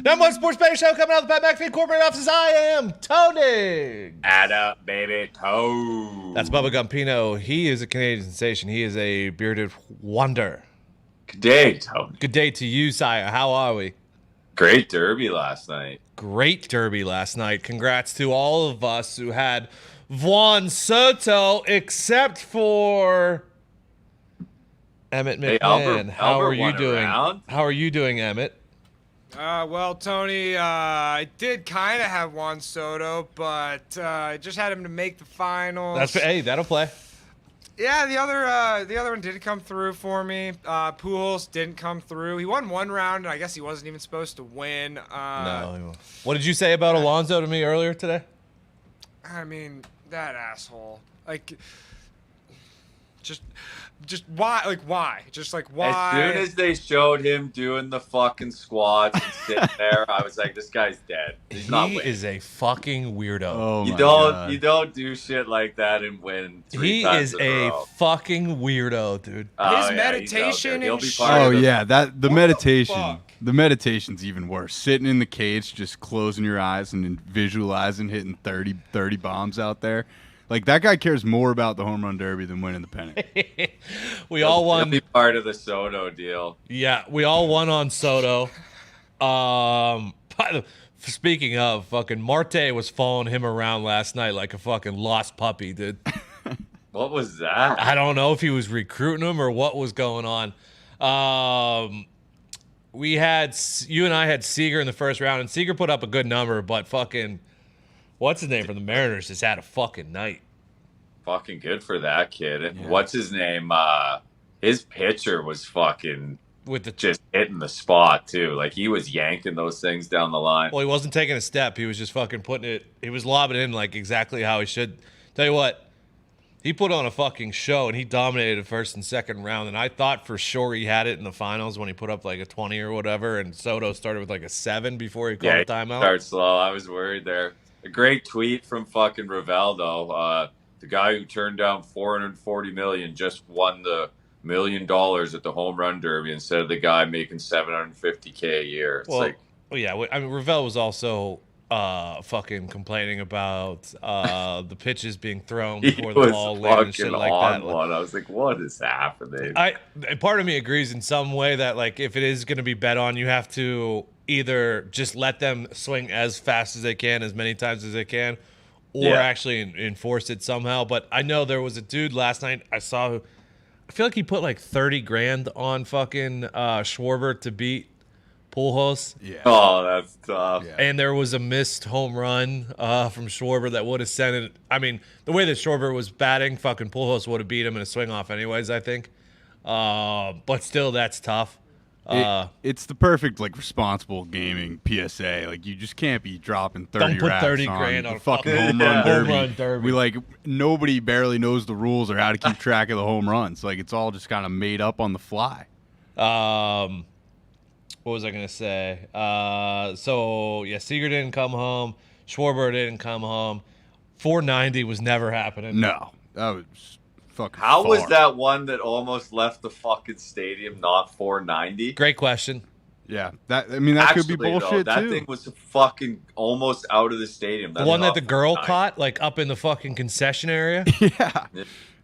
Number one sports betting show coming out of the Pat McAfee corporate offices. I am Tony. Add up, baby. Toe. That's Bubba Gumpino. He is a Canadian sensation. He is a bearded wonder. Good day, Tony. Good day to you, Sire. How are we? Great derby last night. Great derby last night. Congrats to all of us who had Juan Soto, except for Emmett McMahon. Hey, Albert How are you doing? around. How are you doing, Emmett? Well, Tony, I did kind of have Juan Soto, but I just had him to make the finals. Hey, that'll play. Yeah, the other one did come through for me. Pujols didn't come through. He won one round, and I guess he wasn't even supposed to win. No. What did you say about Alonso to me earlier today? I mean, that asshole. Like, just why? Like, why? Just like why? As soon as they showed him doing the fucking squats and sitting there, I was like, this guy's dead. He's not He winning. is a fucking weirdo. Oh You my don't God. you don't do shit like that and win three He times is in a a row. fucking weirdo, dude. Oh, His yeah, meditation he'll and be shit. part Oh of the- yeah, that the What the meditation. fuck? The meditation's even worse. Sitting in the cage, just closing your eyes and then visualizing hitting 30 bombs out there. Like, that guy cares more about the home run derby than winning the pennant. We all He'll won. be part of the Soto deal. Yeah, we all won on Soto. Speaking of, fucking Marte was following him around last night like a fucking lost puppy, dude. What was that? I don't know if he was recruiting him or what was going on. You and I had Seager in the first round, and Seager put up a good number, but fucking, what's his name from the Mariners just had a fucking night. Fucking good for that kid. And what's his name? His pitcher was fucking With the just hitting the spot too. Like, he was yanking those things down the line. Well, he wasn't taking a step. He was just fucking putting it. He was lobbing it in like exactly how he should. Tell you what, he put on a fucking show and he dominated the first and second round. And I thought for sure he had it in the finals when he put up like a 20 or whatever. And Soto started with like a 7 before he called a timeout. Start slow. I was worried there. A great tweet from fucking Rivaldo. The guy who turned down $440 million just won the $1 million at the home run derby instead of the guy making $750K a year. It's like, well, yeah. I mean, Ravel was also fucking complaining about the pitches being thrown he before the was ball landed and shit fucking like on that. one. I was like, what is happening? Part of me agrees in some way that, like, if it is going to be bet on, you have to either just let them swing as fast as they can, as many times as they can, or actually enforce it somehow. But I know there was a dude last night I saw who, I feel like he put like 30 grand on fucking Schwarber to beat Pujols. Yeah. Oh, that's tough. Yeah. And there was a missed home run from Schwarber that would have sent it. I mean, the way that Schwarber was batting, fucking Pujols would have beat him in a swing off anyways, I think. But still, that's tough. It's the perfect, like, responsible gaming PSA. Like, you just can't be dropping 30 Don't put racks 30 grand on the a fucking fucking home run home derby. run derby. We, like, nobody barely knows the rules or how to keep track of the home runs. Like, it's all just kind of made up on the fly. What was I going to say? Seager didn't come home. Schwarber didn't come home. 490 was never happening. No, that was fucking How was far. that one that almost left the fucking stadium not 490? Great question. Yeah, that could be Actually, bullshit though, that too. thing was fucking almost out of the stadium. The That's one that not the girl 490. caught, like up in the fucking concession area.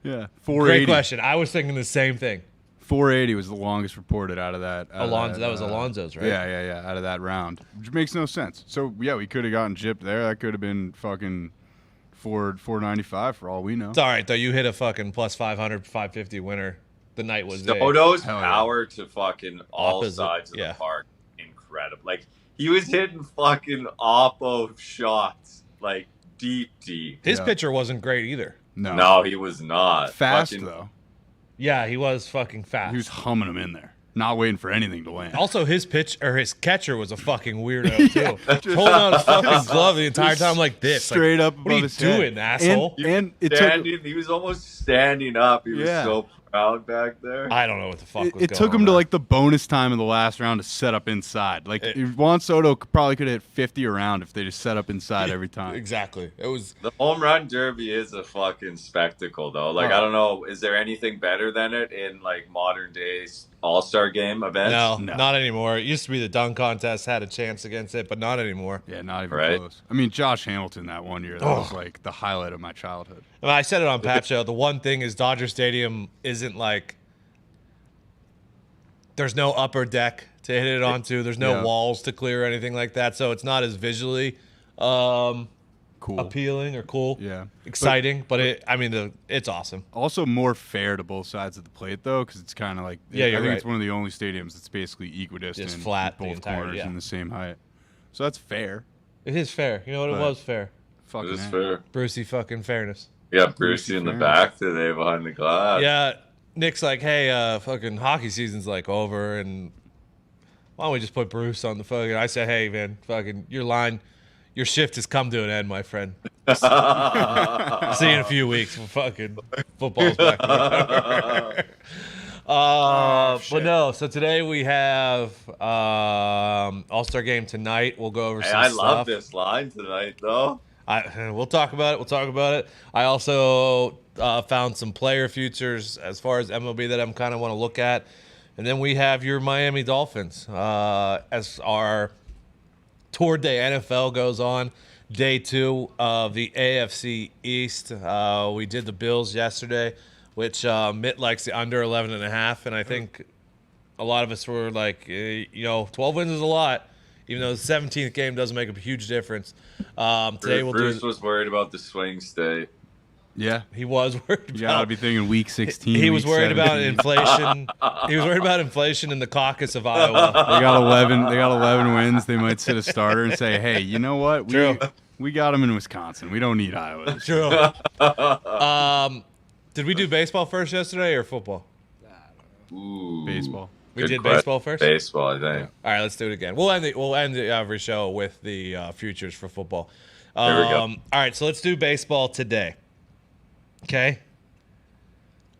yeah, 480. Great question. I was thinking the same thing. 480 was the longest reported out of that. Alonso, that was Alonso's, right? Yeah, out of that round, which makes no sense. So yeah, we could have gotten gypped there. That could have been fucking 495 for all we know. It's all right, though. You hit a fucking plus 500, 550 winner. The night was there. Soto's Hell yeah. power to fucking all Opposite, sides of yeah. the park, incredible. Like, he was hitting fucking oppo shots, like deep. His Yeah. pitcher wasn't great either. No, he was not. Fast Fucking- though. Yeah, he was fucking fast. He was humming them in there, not waiting for anything to land. Also, his catcher was a fucking weirdo too. Holding out his fucking glove the entire time like this. Straight like, up what are above you his head. doing, asshole? And it took Standing, he was almost standing up. He was Yeah. so around back there. I don't know what the fuck was going on. It took him to there. like the bonus time in the last round to set up inside. Like Juan Soto probably could have hit 50 around if they just set up inside every time. Exactly. It was. The home run derby is a fucking spectacle, though. Like, I don't know, is there anything better than it in like modern days All-Star game events? No, No. not anymore. It used to be the dunk contest had a chance against it, but not anymore. Yeah, not even Right. close. I mean, Josh Hamilton that one year, that was like the highlight of my childhood. I mean, I said it on Pat Show. The one thing is Dodger Stadium isn't like there's no upper deck to hit it onto. There's no Yeah. walls to clear or anything like that, so it's not as visually Cool. appealing or cool, Yeah. exciting. But it's awesome. Also more fair to both sides of the plate, though, because it's kind of like Yeah, I you're think right. it's one of the only stadiums that's basically equidistant, Just flat the both entire- corners yeah. in the same height. So that's fair. It is fair. You know what? It But- was fair. Fucking It is A. fair. Brucey fucking fairness. We got Brucey in the back today behind the glass. Yeah, Nick's like, hey, fucking hockey season's like over, and why don't we just put Bruce on the fucking? I said, hey, man, fucking your shift has come to an end, my friend. See you in a few weeks. Fucking football's back. But no, so today we have All-Star game tonight. We'll go over Hey, some I stuff. love this line tonight, though. We'll talk about it. I also found some player futures as far as MLB that I'm kind of want to look at. And then we have your Miami Dolphins as our tour day NFL goes on. Day 2 of the AFC East. We did the Bills yesterday, which Mitt likes the under 11.5. And I think a lot of us were like, 12 wins is a lot. Even though the 17th game doesn't make a huge difference. Today we'll Bruce do. was worried about the swing state. Yeah. He was worried You gotta about. be thinking week 16. He was week worried about 17. inflation. He was worried about inflation in the caucus of Iowa. They got 11. They got 11 wins. They might sit a starter and say, "Hey, you know what? True. We got them in Wisconsin. We don't need Iowa." True. Did we do baseball first yesterday or football? Ooh. Baseball. We Good did question. baseball first. Baseball, I think. All right, let's do it again. We'll end every show with the futures for football. There we go. All right, so let's do baseball today. Okay.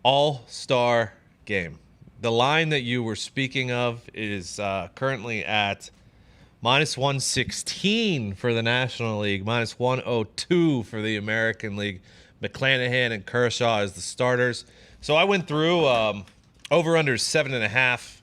All-Star game. The line that you were speaking of is currently at -116 for the National League, -102 for the American League. McClanahan and Kershaw as the starters. So I went through over/under 7.5.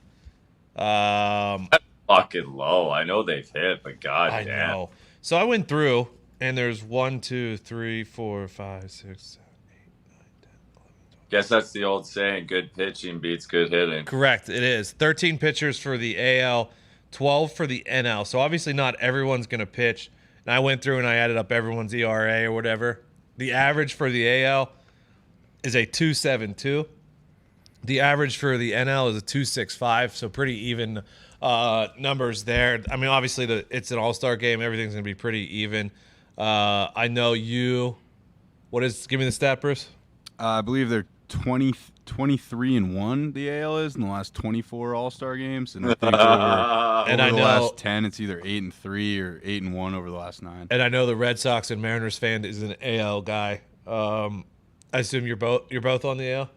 Fucking low. I know they've hit, but god I damn. know. So I went through, and there's 1, 2, 3, 4, 5, 6, 7, 8, 9, 10, 11, 12. Guess that's the old saying, good pitching beats good hitting. Correct, it is. 13 pitchers for the AL, 12 for the NL. So obviously not everyone's going to pitch. And I went through and I added up everyone's ERA or whatever. The average for the AL is a 2.72. The average for the NL is a 2.65, so pretty even numbers there. I mean, obviously, it's an all-star game. Everything's going to be pretty even. I know you. Give me the stat, Bruce. I believe they're 23-1. The AL is in the last 24 All-Star games, and I think over And I the know- last 10, it's either 8-3 or 8-1 over the last 9. And I know the Red Sox and Mariners fan is an AL guy. I assume you're both on the AL?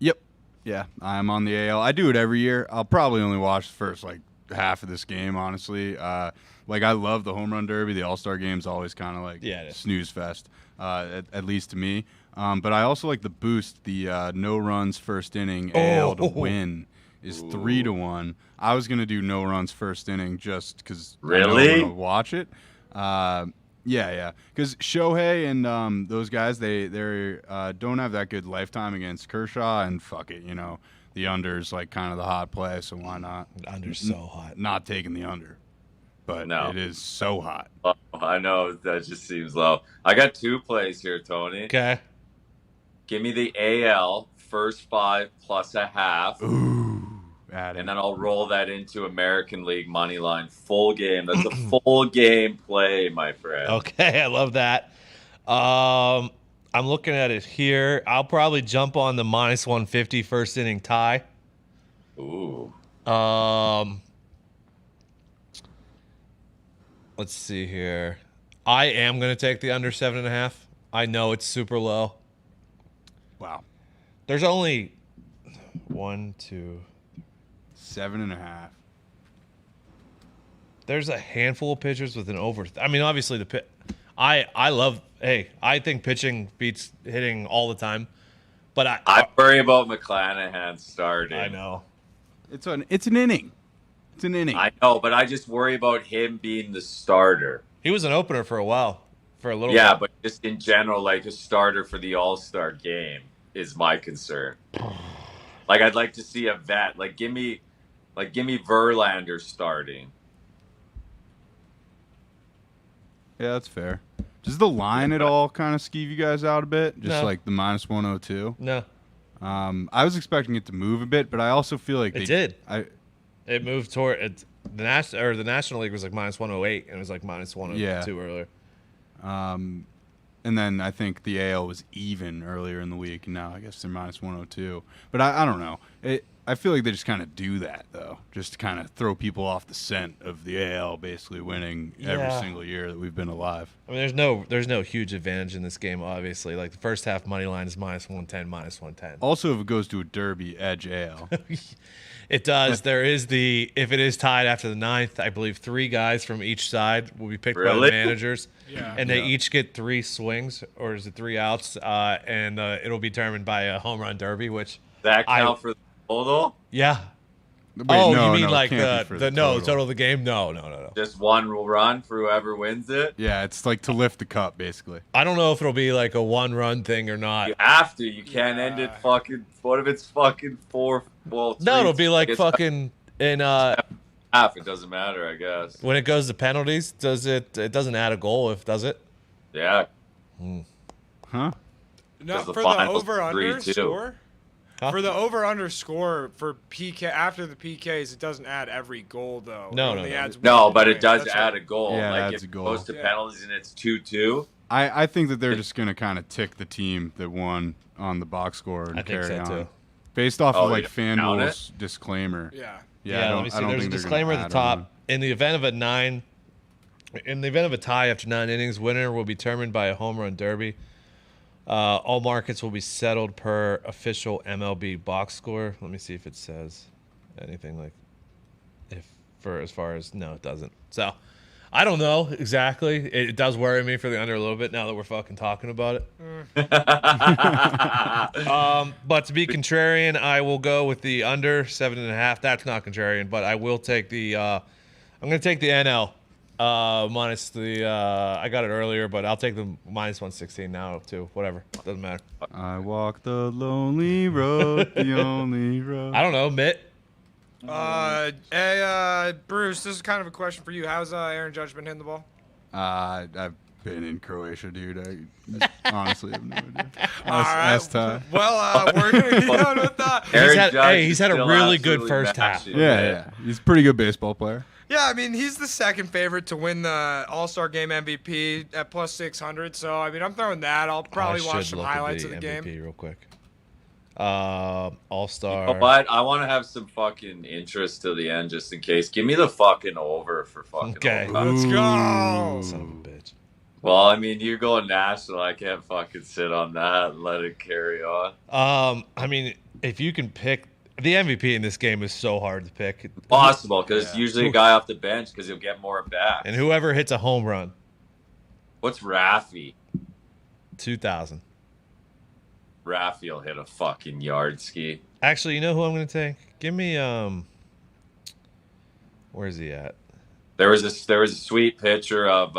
Yep. Yeah, I'm on the AL. I do it every year. I'll probably only watch the first half of this game, honestly. I love the home run derby. The All-Star game's always kind of Yeah, it is. snooze fest, at least to me. But I also like the boost. The no runs first inning AL to win is 3-1. I was gonna do no runs first inning just because Really? I'm gonna watch it. Yeah, because Shohei and those guys, they don't have that good lifetime against Kershaw, and fuck it, the under's like kind of the hot play, so why not? Under's so hot. Not taking the under, but No. it is so hot. Oh, I know, that just seems low. I got 2 plays here, Tony. Okay. Give me the AL first 5 plus a half. Ooh, add And it. then I'll roll that into American League money line full game. That's a full game play, my friend. Okay, I love that. I'm looking at it here. I'll probably jump on the -150 first inning tie. Ooh. Let's see here. I am going to take the under 7.5. I know it's super low. Wow. There's only 1, 2. 7.5. There's a handful of pitchers with an over. I mean, obviously I love. Hey, I think pitching beats hitting all the time, but I worry about McClanahan starting. I know. It's an inning. It's an inning. I know, but I just worry about him being the starter. He was an opener for a while, for a little. Yeah, while. but just in general, like a starter for the All-Star game is my concern. Like I'd like to see a vet. Like give me Verlander starting. Yeah, that's fair. Does the line at all kind of skeeve you guys out a bit? Just No. like the -102? No, I was expecting it to move a bit, but I also feel like it did. I It moved toward it. The National League was like -108, and it was like -102 earlier. And then I think the AL was even earlier in the week. And now I guess they're -102. But I don't know. I feel like they just kind of do that, though, just to kind of throw people off the scent of the AL basically winning every Yeah. single year that we've been alive. I mean, there's no huge advantage in this game, obviously. Like the first half money line is -110, -110. Also, if it goes to a derby, edge AL. It does. There is if it is tied after the ninth, I believe 3 guys from each side will be picked by the Really? managers. Yeah. And they Yeah. each get 3 swings, or is it 3 outs? And it'll be determined by a home run derby, which, That count for the total? yeah. Wait, Oh, no, you mean no, it like can't be for the total of the game? No. Just one run for whoever wins it? Yeah, it's like to lift the cup, basically. I don't know if it'll be like a 1-run thing or not. You have to. You can't end it fucking. What if it's fucking 4? Well, No, it'll be like it's fucking in half. It doesn't matter, I guess. when it goes to penalties. It doesn't add a goal? If does it? Yeah. Huh? No, Because the for the finals over-under 3-2. score? Huh? For the over-under score for PK after the PKs, it doesn't add every goal though. No, It no, only no. adds No, one but it point. does That's add right. a goal. Yeah, it like adds if a it goal. goes to Yeah. penalties and it's 2-2. I think that they're just going to kind of tick the team that won on the box score and I think carry so, on. too. Based off Oh, of like they don't count FanDuel's disclaimer. Yeah. Yeah, I let me see. don't There's a think they're disclaimer gonna at the add top. In the event of a tie after 9 innings, winner will be determined by a home run derby. All markets will be settled per official MLB box score. Let me see if it says anything like no, it doesn't. So I don't know exactly. It does worry me for the under a little bit now that we're fucking talking about it. But to be contrarian, I will go with the under 7.5. That's not contrarian, but I will take the. I'm going to take the NL minus the. I got it earlier, but I'll take the -116 now too. Whatever, doesn't matter. I walk the lonely road, the only road. I don't know, Mitt. Hey, Bruce, this is kind of a question for you. How's Aaron Judge been hitting the ball? I've been in Croatia, dude. I honestly have no idea. All right. Ask Ty. Well, we're gonna be on with that. He's had a still really good absolutely first half. mashing Yeah, it. yeah. He's a pretty good baseball player. Yeah, I mean, he's the second favorite to win the All-Star Game MVP at +600. So, I mean, I'm throwing that. I'll probably watch some highlights of the game. MVP real quick. All-Star. You know what? I want to have some fucking interest to the end just in case. Give me the fucking over for fucking Okay. over. Let's go. Son of a bitch. Well, I mean, you're going national. I can't fucking sit on that and let it carry on. I mean, if you can pick the MVP in this game is so hard to pick. Possible, because it's Yeah. usually a guy off the bench because he'll get more at bats. And whoever hits a home run, What's Raffy? 2,000. Raffy will hit a fucking yard ski. Actually, you know who I'm going to take? Give me where's he at? There was a sweet picture of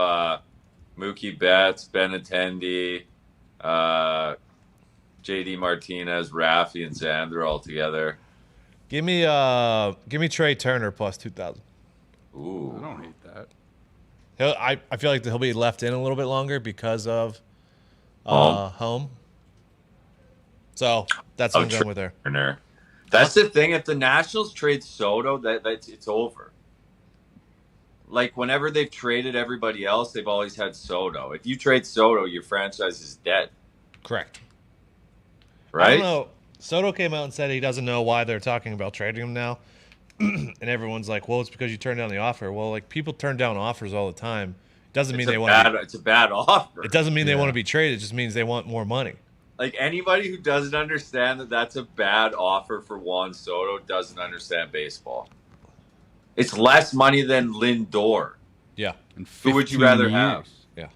Mookie Betts, Benintendi, JD Martinez, Raffy, and Xander all together. Give me Trey Turner plus 2,000. Ooh. I don't hate that. I feel like he'll be left in a little bit longer because of home. So that's what I'm going with there. Turner. That's the thing. If the Nationals trade Soto, that's it's over. Like whenever they've traded everybody else, they've always had Soto. If you trade Soto, your franchise is dead, Correct. I right? don't know. Soto came out and said he doesn't know why they're talking about trading him now. And everyone's like, well, it's because you turned down the offer. Well, like people turn down offers all the time. Doesn't mean they want to. It's a bad offer. It doesn't mean they Yeah. want to be traded. It just means they want more money. Like anybody who doesn't understand that that's a bad offer for Juan Soto doesn't understand baseball. It's less money than Lindor. Yeah. In Who would you 15 rather years. have? Yeah.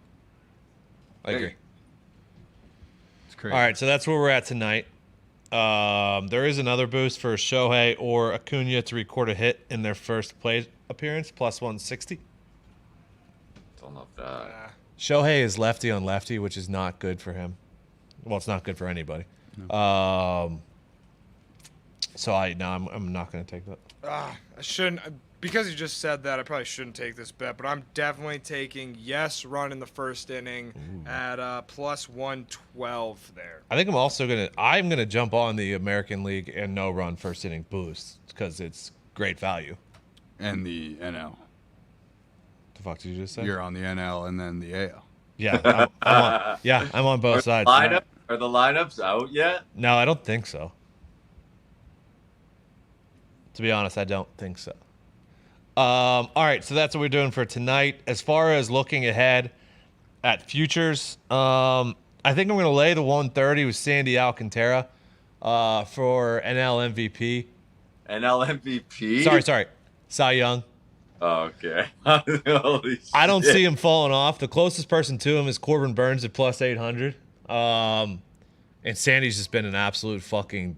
I agree. It's crazy. All right, so that's where we're at tonight. There is another boost for Shohei or Acuna to record a hit in their first plate appearance, plus 160. Don't know if that. Shohei is lefty on lefty, which is not good for him. Well, it's not good for anybody. No. So I'm not going to take that. I shouldn't, because you just said that. I probably shouldn't take this bet, but I'm definitely taking yes run in the first inning at plus 112 there. I think I'm gonna jump on the American League and no run first inning boost because it's great value. And the NL. The fuck did you just say? You're on the NL and then the AL. Yeah, I'm on both sides. Are the lineups out yet? No, I don't think so. To be honest, I don't think so. All right, so that's what we're doing for tonight. As far as looking ahead at futures, I think I'm going to lay the 130 with Sandy Alcantara for NL MVP. NL MVP? Sorry. Cy Young. Oh, okay. Holy I don't shit. see him falling off. The closest person to him is Corbin Burns at plus 800. And Sandy's just been an absolute fucking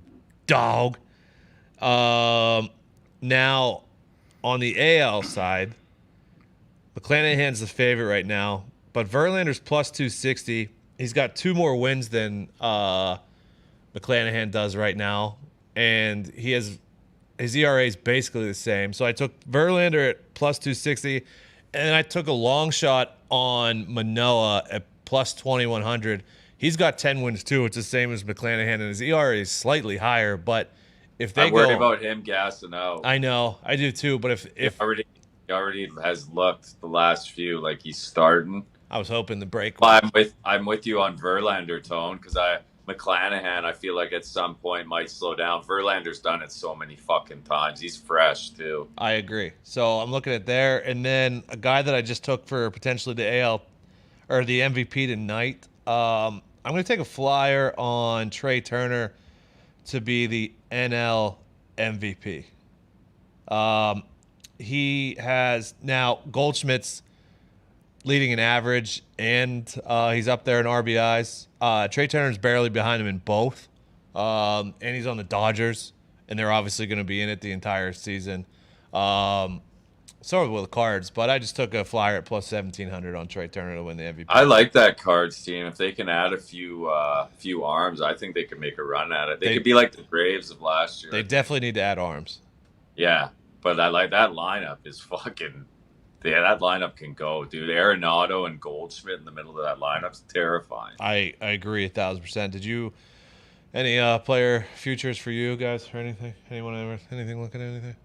dog. Now, on the AL side, McClanahan's the favorite right now, but Verlander's plus 260. He's got 2 more wins than McClanahan does right now, and his ERA is basically the same. So I took Verlander at plus 260, and I took a long shot on Manoah at plus 2100. He's got 10 wins too. It's the same as McClanahan, and his ERA is slightly higher, but if they I'm worried about him gassing out. I know, I do too. But if he already has looked the last few like he's starting. I was hoping the break. Well, I'm with you on Verlander, Tone, because McClanahan I feel like at some point might slow down. Verlander's done it so many fucking times. He's fresh too. I agree. So I'm looking at there, and then a guy that I just took for potentially the AL or the MVP tonight. I'm going to take a flyer on Trey Turner to be the NL MVP. He has now Goldschmidt's leading in average, and he's up there in RBIs. Trey Turner's barely behind him in both, and he's on the Dodgers, and they're obviously going to be in it the entire season. So with the Cards, but I just took a flyer at plus 1,700 on Trey Turner to win the MVP. I like that Cards team. If they can add a few arms, I think they could make a run at it. They could be like the Braves of last year. They definitely need to add arms. Yeah, but I like that lineup is fucking. Yeah, that lineup can go, dude. Arenado and Goldschmidt in the middle of that lineup's terrifying. I agree 1,000%. Did you any player futures for you guys or anything? Anything looking at anything?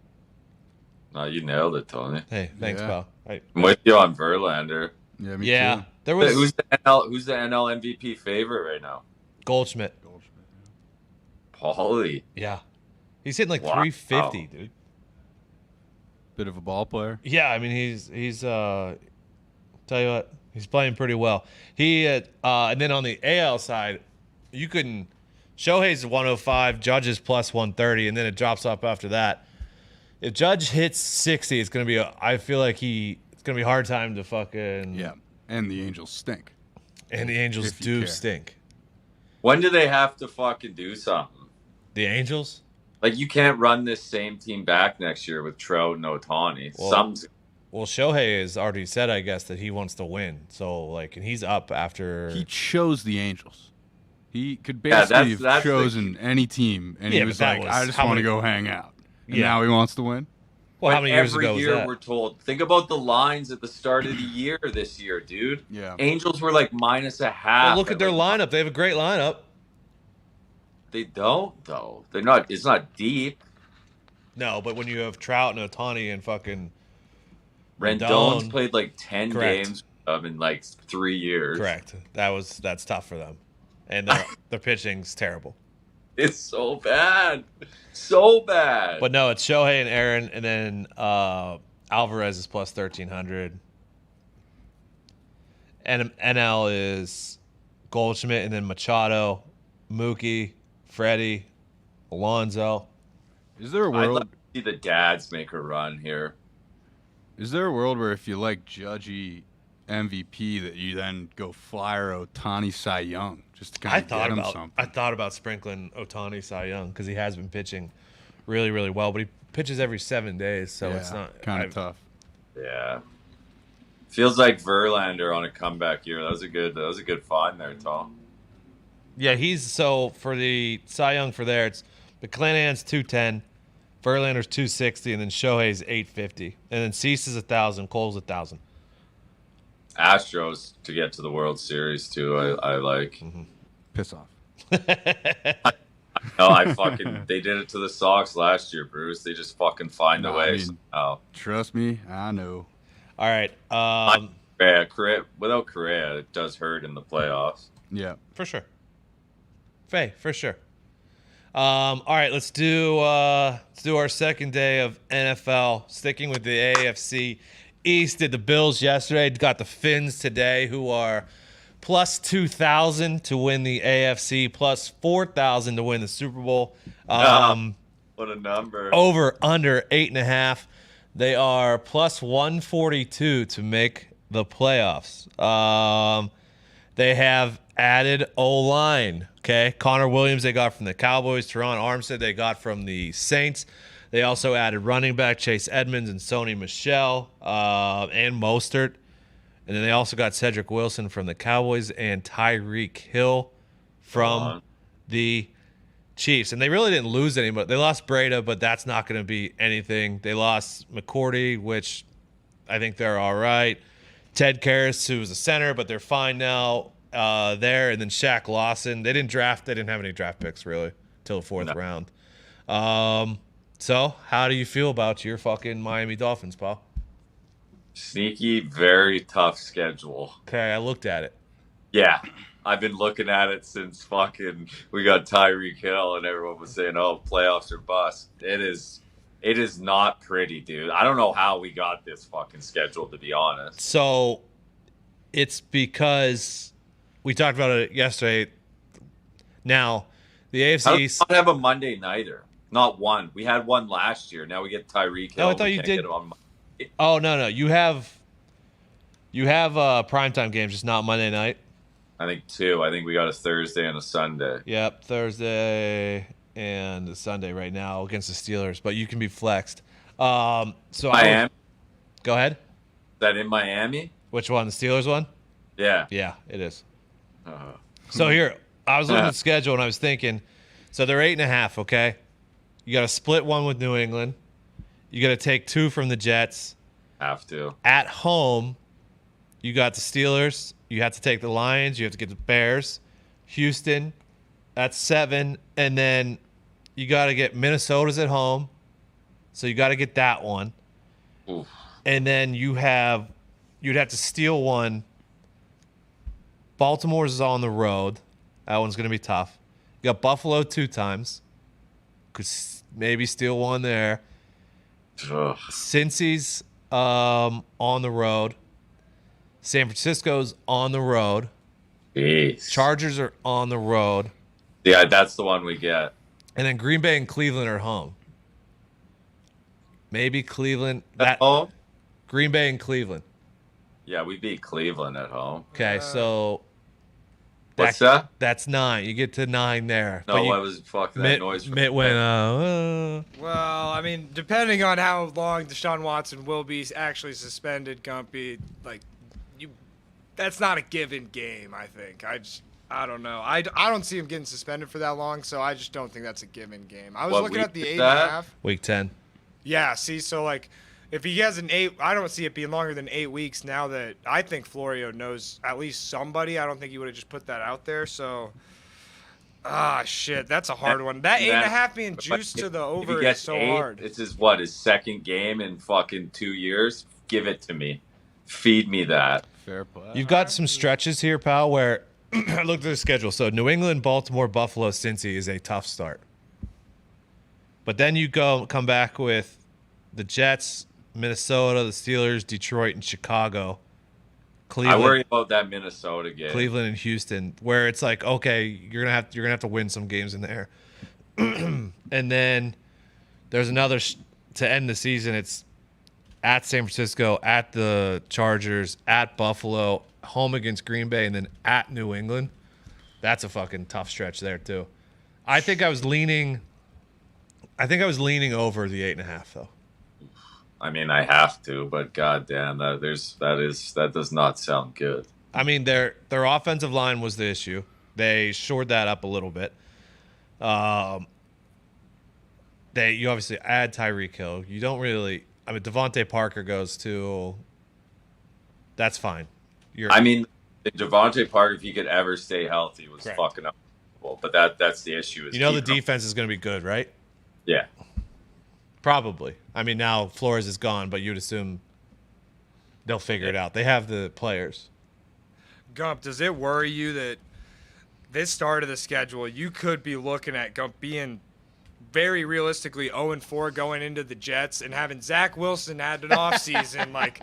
No, you nailed it, Tony. Hey, thanks, pal. I'm with you on Verlander. Yeah, me too. There was Who's the NL MVP favorite right now? Goldschmidt. Paulie. Yeah, he's hitting like 350, dude. Bit of a ball player. Yeah, I mean he's tell you what, he's playing pretty well. And then on the AL side, Shohei's 105, Judge's plus 130, and then it drops off after that. If Judge hits 60, it's gonna be I feel like it's gonna be a hard time to fucking. Yeah, and the Angels stink. And the Angels do stink. When do they have to fucking do something? The Angels? Like, you can't run this same team back next year with Trout and Ohtani. Well, Shohei has already said, I guess, that he wants to win. So, and he's up after. He chose the Angels. He could basically have chosen any team, and he was like, I just want to go hang out. And now he wants to win? Well, how many years ago was that? Every year we're told. Think about the lines at the start of the year this year, dude. Yeah. Angels were like -0.5. Well, look at their lineup. They have a great lineup. They don't, though. They're not. It's not deep. No, but when you have Trout and Ohtani and fucking Rendon's played like 10 Correct. games in like 3 years. Correct. That's tough for them, and their pitching's terrible. It's so bad, so bad. But no, it's Shohei and Aaron, and then Alvarez is plus 1,300. And NL is Goldschmidt, and then Machado, Mookie, Freddie, Alonso. Is there a I'd world? like to see the dads make a run here. Is there a world where if you like Judgy MVP that you then go Flyer Ohtani Cy Young just to kind of get him something? I thought about sprinkling Ohtani Cy Young because he has been pitching really, really well, but he pitches every 7 days, so it's not kind of tough. Yeah. Feels like Verlander on a comeback year. That was a good find there, Tom. Yeah, so for the Cy Young for there, it's McClanahan's 210, Verlander's 260, and then Shohei's 850, and then Cease is 1,000, Cole's 1,000. Astros to get to the World Series too. I like. Piss off. No, they did it to the Sox last year, Bruce. They just fucking find a way. Trust me, I know. All right. Yeah, without Correa, it does hurt in the playoffs. Yeah, for sure. For sure. All right, let's do our second day of NFL. Sticking with the AFC East, did the Bills yesterday. Got the Finns today, who are plus 2,000 to win the AFC, plus 4,000 to win the Super Bowl. What a number! Over under 8.5. They are plus 142 to make the playoffs. They have added O-line. Okay, Connor Williams they got from the Cowboys. Teron Armstead they got from the Saints. They also added running back Chase Edmonds and Sony Michel and Mostert. And then they also got Cedric Wilson from the Cowboys and Tyreek Hill from the Chiefs. And they really didn't lose anybody. They lost Breda, but that's not going to be anything. They lost McCourty, which I think they're all right. Ted Karras, who was a center, but they're fine now there. And then Shaq Lawson. They didn't have any draft picks, really, till the fourth round. So, how do you feel about your fucking Miami Dolphins, Paul? Sneaky, very tough schedule. Okay, I looked at it. Yeah, I've been looking at it since fucking we got Tyreek Hill and everyone was saying, "Oh, playoffs are bust." It is not pretty, dude. I don't know how we got this fucking schedule, to be honest. So, it's because we talked about it yesterday. Now, the AFC East. I don't have a Monday nighter. Not one. We had one last year. Now we get Tyreek Hill. Oh, I thought you did. Oh no, you have primetime games, just not Monday night. I think two. I think we got a Thursday and a Sunday. Yep, Thursday and a Sunday right now against the Steelers, but you can be flexed. So Miami. Go ahead. Is that in Miami? Which one? The Steelers one? Yeah. Yeah, it is. So here, I was looking at the schedule and I was thinking, so they're 8.5. Okay, you got to split one with New England. You got to take 2 from the Jets. Have to. At home, you got the Steelers. You have to take the Lions. You have to get the Bears. Houston, that's 7. And then you got to get Minnesota's at home. So you got to get that one. Oof. And then you'd have to steal one. Baltimore's is on the road. That one's going to be tough. You got Buffalo 2 times. Could maybe steal one there. Ugh. Cincy's on the road. San Francisco's on the road. Jeez. Chargers are on the road. Yeah, that's the one we get. And then Green Bay and Cleveland are home. Maybe Cleveland. At home? Green Bay and Cleveland. Yeah, we beat Cleveland at home. Okay, so what's that? That's 9. You get to 9 there. No, what was that noise? Mitt went. Well, I mean, depending on how long Deshaun Watson will be actually suspended, Gumpy, that's not a given game. I think. I don't know. I don't see him getting suspended for that long, so I just don't think that's a given game. I was looking at the 8.5. Week 10. Yeah. See, so if he has an 8, I don't see it being longer than 8 weeks. Now that I think Florio knows at least somebody, I don't think he would have just put that out there. So, shit, that's a hard one. That 8.5 being juiced to the over is so hard. This is his second game in fucking 2 years. Give it to me. Feed me that. Fair play. You've got some stretches here, pal, where I looked at the schedule. So New England, Baltimore, Buffalo, Cincy is a tough start. But then you come back with the Jets, Minnesota, the Steelers, Detroit, and Chicago. Cleveland, I worry about that Minnesota game. Cleveland and Houston, where it's like, okay, you're gonna have to win some games in there, and then there's another to end the season. It's at San Francisco, at the Chargers, at Buffalo, home against Green Bay, and then at New England. That's a fucking tough stretch there too. I think I was leaning over the 8.5 though. I mean, I have to, but goddamn, that does not sound good. I mean, their offensive line was the issue. They shored that up a little bit. You obviously add Tyreek Hill. You don't really. I mean, Devontae Parker goes to. That's fine. I mean, Devontae Parker, if he could ever stay healthy, was Correct. fucking unbelievable. But that's the issue. Is The defense is going to be good, right? Yeah. Probably. I mean, now Flores is gone, but you'd assume they'll figure it out. They have the players. Gump, does it worry you that this start of the schedule, you could be looking at Gump being very realistically 0-4 going into the Jets and having Zach Wilson had an offseason? Like,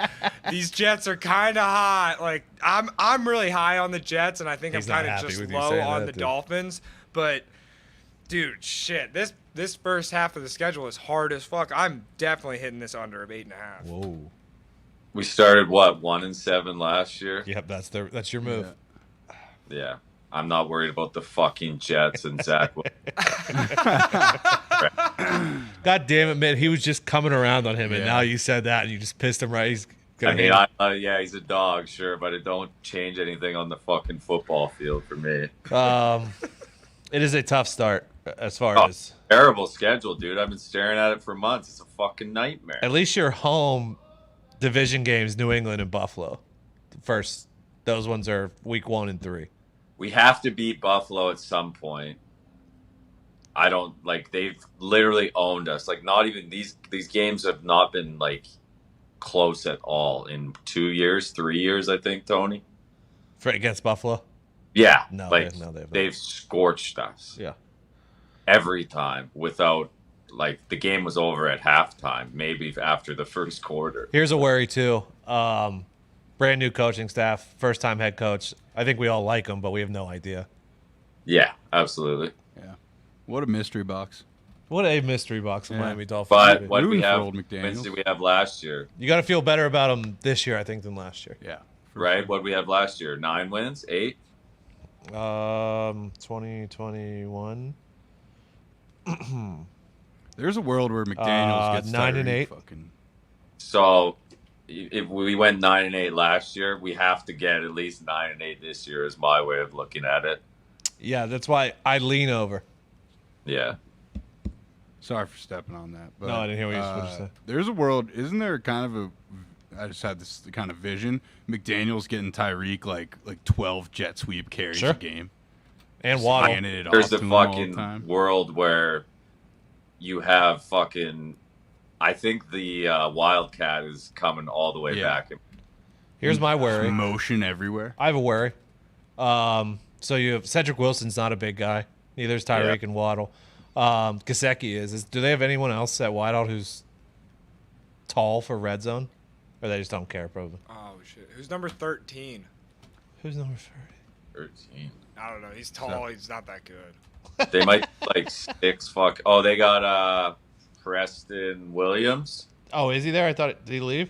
these Jets are kind of hot. Like, I'm really high on the Jets, and I think He's I'm not kind of happy just with you low saying on that, the dude. Dolphins. But, dude, shit, this first half of the schedule is hard as fuck. I'm definitely hitting this under of 8.5. Whoa. We started 1-7 last year. Yep, that's your move. Yeah. I'm not worried about the fucking Jets and Zach Wilson. God damn it, man. He was just coming around on him, and Yeah. now you said that, and you just pissed him right. He's I gonna mean, hate yeah, he's a dog, sure, but it don't change anything on the fucking football field for me. it is a tough start as far Oh. as. Terrible schedule, dude. I've been staring at it for months. It's a fucking nightmare. At least your home division games, New England and Buffalo. First, those ones are week 1 and 3. We have to beat Buffalo at some point. I don't like they've literally owned us. Like not even these games have not been like close at all in 2 years, 3 years, I think, Tony. Against Buffalo? Yeah. No, like they have not. they've scorched us. Yeah. Every time without like the game was over at halftime, maybe after the first quarter. Here's a worry, too. Brand new coaching staff, first time head coach. I think we all like him, but we have no idea. Yeah, absolutely. Yeah. What a mystery box. What a mystery box of Yeah. Miami Dolphins. But what did we Rooting for have? old McDaniels. Wins did we have last year? You got to feel better about him this year, I think, than last year. Yeah. Right? What did we have last year? 9 wins? 8? 2021. There's a world where McDaniels gets 9 and Tyreek 8. Fucking... So if we went 9-8 last year, we have to get at least 9-8 this year. Is my way of looking at it. Yeah, that's why I lean over. Yeah. Sorry for stepping on that. But, No, I didn't hear what you said. There's a world. Isn't there kind of a? I just had this kind of vision. McDaniel's getting Tyreek like 12 jet sweep carries Sure. a game. And Just Waddle. handing it There's off the to him all the fucking time. world where you have fucking. I think the Wildcat is coming all the way Yeah. back. Here's my worry. Motion everywhere. I have a worry. So you have Cedric Wilson's not a big guy. Neither is Tyreek and Waddle. Gesicki is. Do they have anyone else at wideout who's tall for red zone? Or they just don't care, probably. Oh, shit. Who's number 13? Who's number 30? 13. I don't know. He's tall. He's not that good. They might like 6 fuck. Oh, they got Preston Williams. Oh, is he there? I thought. Did he leave?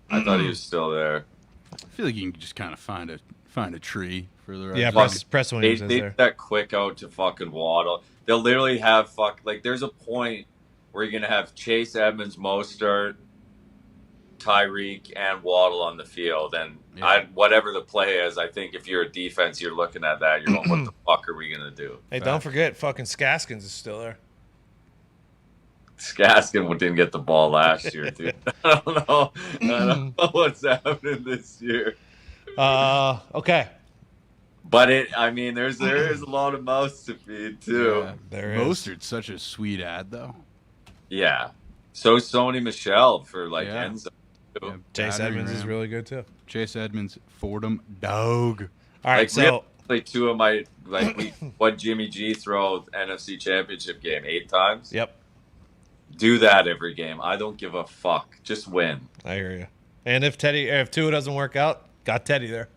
I thought he was still there. I feel like you can just kind of find a tree for the rest. Yeah, of Preston They Williams is did there. that quick out to fucking Waddle. They'll literally have like there's a point where you're gonna have Chase Edmonds, Mostert, Tyreek, and Waddle on the field, and Yeah. whatever the play is, I think if you're a defense, you're looking at that, you're going, what the fuck are we gonna do? Hey, don't forget, fucking Skaskins is still there. Skaskin didn't get the ball last year, dude. I don't know what's happening this year. Okay. But there is a lot of mouths to feed too. Yeah. There is. Mostert's such a sweet ad though. Yeah. So Sony Michelle for like Yeah. Enzo. Yeah, Chase battering Edmonds is ram. really good, too. Chase Edmonds, Fordham, dog. All right, Like so really, 2 of my what Jimmy G throw NFC Championship game 8 times. yep, Do that every game. I don't give a fuck. Just win. I hear you. And if Tua doesn't work out, Got Teddy there.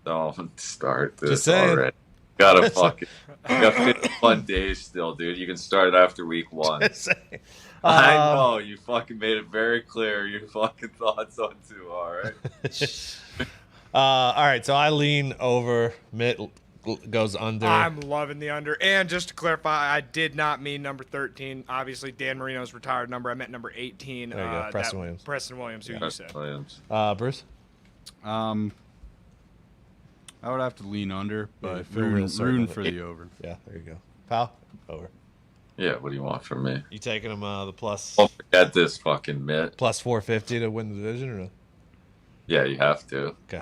Don't start this Just saying. already. Got 51 days still, dude. You can start after week 1. Just saying. I know you fucking made it very clear your fucking thoughts on Tua. All right. All right, so I lean over. Mitt goes under. I'm loving the under. And just to clarify, I did not mean number 13. Obviously, Dan Marino's retired number. I meant number 18. There you go, Preston Williams. Preston Williams, who you said. Williams. Bruce? I would have to lean under, but Yeah, rooting for the over. Yeah, there you go. Pal? Over. Yeah, what do you want from me? You taking him the plus Don't forget this fucking Mitt. plus 450 to win the division or no? Yeah, you have to. Okay.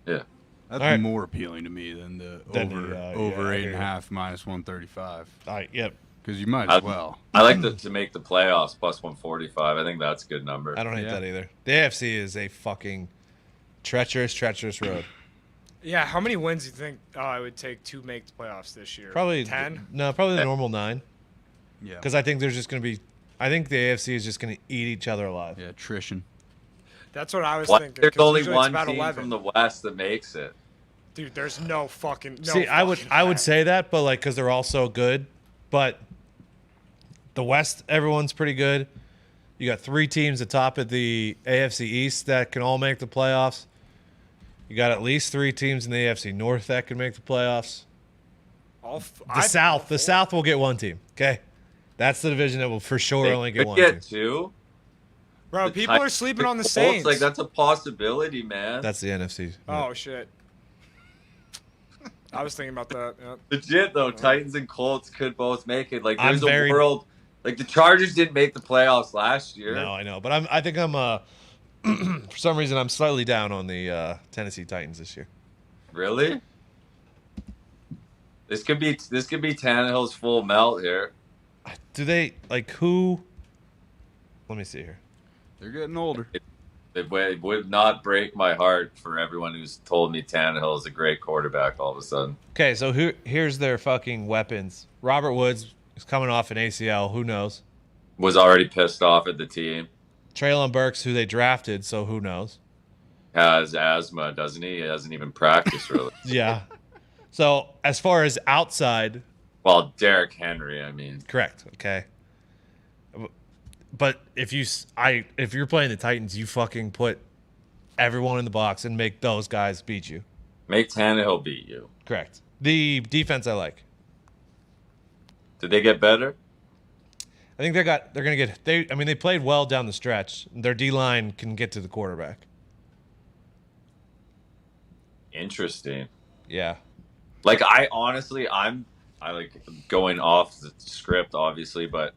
Yeah. That's All right. more appealing to me than the over 8.5 minus 135. All right, yep. Because you might as well. I like to make the playoffs plus 145. I think that's a good number. I don't hate Yeah. that either. The AFC is a fucking treacherous road. Yeah, how many wins do you think it would take to make the playoffs this year? Probably 10? No, probably the normal 9. Yeah. Because I think there's just going to be. I think the AFC is just going to eat each other alive. Yeah, attrition. That's what I was What? thinking. There's 'cause only usually it's one about team 11. from the West that makes it. Dude, there's no fucking. No See, I would way. say that, but like because they're all so good. But the West, everyone's pretty good. You got 3 teams atop of the AFC East that can all make the playoffs. You got at least 3 teams in the AFC North that can make the playoffs. The South will get 1 team. Okay, that's the division that will for sure They only get could 1 get team. 2. Bro, The people are Titans- sleeping on the Colts, Saints. Like that's a possibility, man. That's the NFC. Oh shit. I was thinking about that. Yep. Legit though, Titans and Colts could both make it. Like I'm there's very- a world. Like the Chargers didn't make the playoffs last year. No, I know, but I think I'm for some reason I'm slightly down on the Tennessee Titans this year. Really? This could be Tannehill's full melt here. Do they like who? Let me see here. They're getting older. It would not break my heart for everyone who's told me Tannehill is a great quarterback all of a sudden. Okay, so here's their fucking weapons. Robert Woods is coming off an ACL. Who knows? Was already pissed off at the team. Traylon Burks, who they drafted, so who knows? Has asthma, doesn't he? He hasn't even practiced really. Yeah. So as far as outside, Well, Derrick Henry, I mean. correct. Okay. But if you're playing the Titans, you fucking put everyone in the box and make those guys beat you. Make Tannehill beat you. Correct. The defense I like. Did they get better? I think they played well down the stretch. Their D-line can get to the quarterback. Interesting. Yeah. Like I like going off the script obviously, but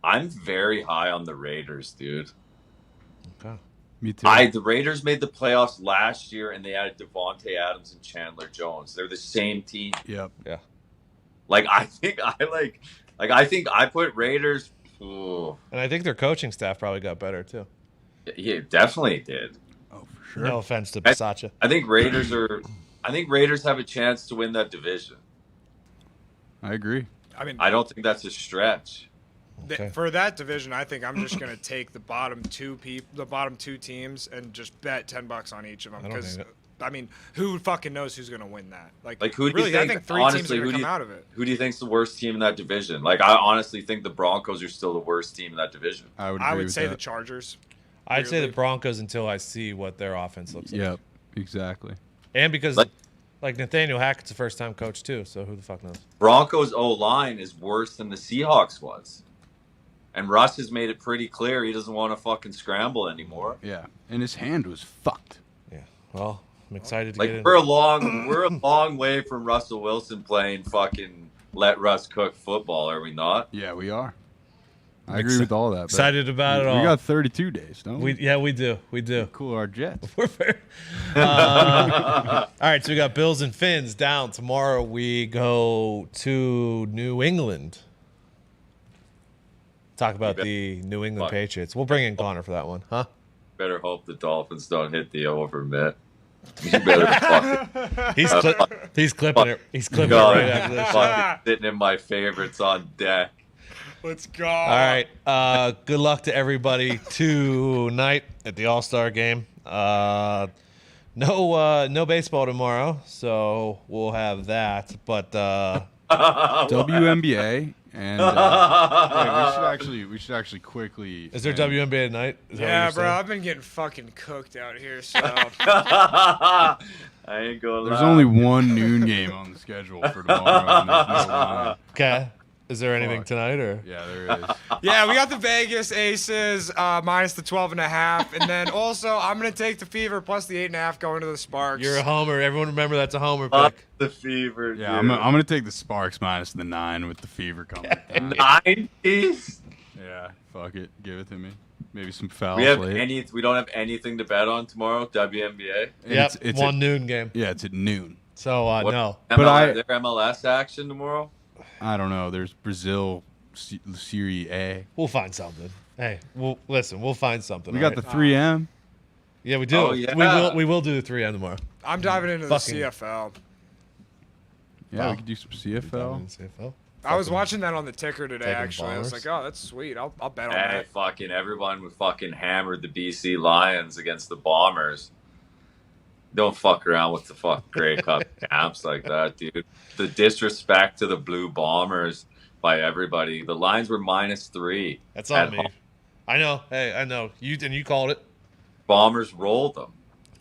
I'm very high on the Raiders, dude. Okay. Me too. The Raiders made the playoffs last year and they added Devontae Adams and Chandler Jones. They're the same team. Yep. Yeah. Like I think I put Raiders. Ooh, And I think their coaching staff probably got better too. yeah, definitely did. Oh, for sure. No offense to Bisaccia. I think Raiders have a chance to win that division. I agree. I mean, I don't think that's a stretch. Okay. for that division, I think I'm just gonna take the bottom two teams and just bet $10 on each of them I don't because hate it. I mean, who fucking knows who's gonna win that? Like Who do really, you think? I think 3 honestly, teams are who gonna do come you, out of it. Who do you think's the worst team in that division? Like I honestly think the Broncos are still the worst team in that division. I would. I agree would with say the that. Chargers. I'd say the Weirdly. Broncos until I see what their offense looks like. Yep. Exactly. And because Like- Nathaniel Hackett's a first time coach too, so who the fuck knows? Broncos O-line is worse than the Seahawks was. And Russ has made it pretty clear he doesn't want to fucking scramble anymore. Yeah. And his hand was fucked. Yeah. Well, I'm excited to Like get in. we're a long way from Russell Wilson playing fucking let Russ cook football, are we not? Yeah, we are. I agree with all that. but Excited about it we all. got 32 days, don't we? We do. We do. Cool our jets. We're very, all right, so we got Bills and Finns down. Tomorrow we go to New England. Talk about the New England Fuck. Patriots. We'll bring in Connor for that one, huh? Better hope the Dolphins don't hit the over mitt. You better fucking He's clipping it. He's clipping God, it right after this. fucking sitting in my favorites on deck. Let's go. All right. Good luck to everybody tonight at the All-Star game. No baseball tomorrow, so we'll have that. But WNBA and we should actually quickly. is there WNBA tonight? Is that what Yeah, you're bro, saying? I've been getting fucking cooked out here. So I ain't gonna There's lie. only one noon game on the schedule for tomorrow. And there's no line. Okay. Is there anything Fuck. tonight or? Yeah, there is. yeah, we got the Vegas Aces minus the 12.5, and then also I'm gonna take the Fever plus the 8.5 going to the Sparks. You're a homer. Everyone remember that's a homer Fuck pick. the Fever. Yeah, dude. I'm gonna take the Sparks minus the 9 with the Fever coming. down. 90s. Yeah, fuck it, give it to me. Maybe some fouls. We have late. We don't have anything to bet on tomorrow. WNBA. And Yep. it's One noon game. Yeah, it's at noon. So What- no. MLS, their MLS action tomorrow. I don't know. There's Brazil Serie A. We'll find something. Hey, we'll find something. We got the alright? 3M. Yeah, we do. Oh, yeah. We will do the 3M tomorrow. I'm diving into Fucking- the CFL. Yeah, Wow. we could do some CFL. CFL. I was Fucking- watching that on the ticker today. taking Actually, I was Bombers. like, oh, that's sweet. I'll bet on Hey, that. fucking everyone would fucking hammered the BC Lions against the Bombers. Don't fuck around with the fuck Grey Cup camps like that, dude. The disrespect to the Blue Bombers by everybody. The lines were -3. That's on at me. home. I know. Hey, I know. You called it. Bombers rolled them.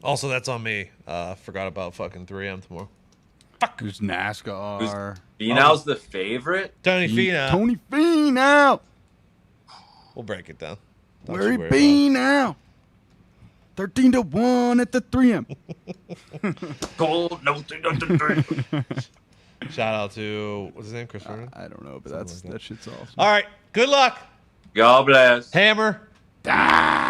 Also, that's on me. Forgot about fucking 3M tomorrow. There's NASCAR. Finau's the favorite. Tony Finau. Tony Finau. We'll break it down. Don't Where you he worry be now? 13-1 at the 3M. Gold, no, Shout out to what's his name, Chris Vernon. I don't know, but Something like that. that shit's awesome. All right. Good luck, God bless. Hammer. Ah!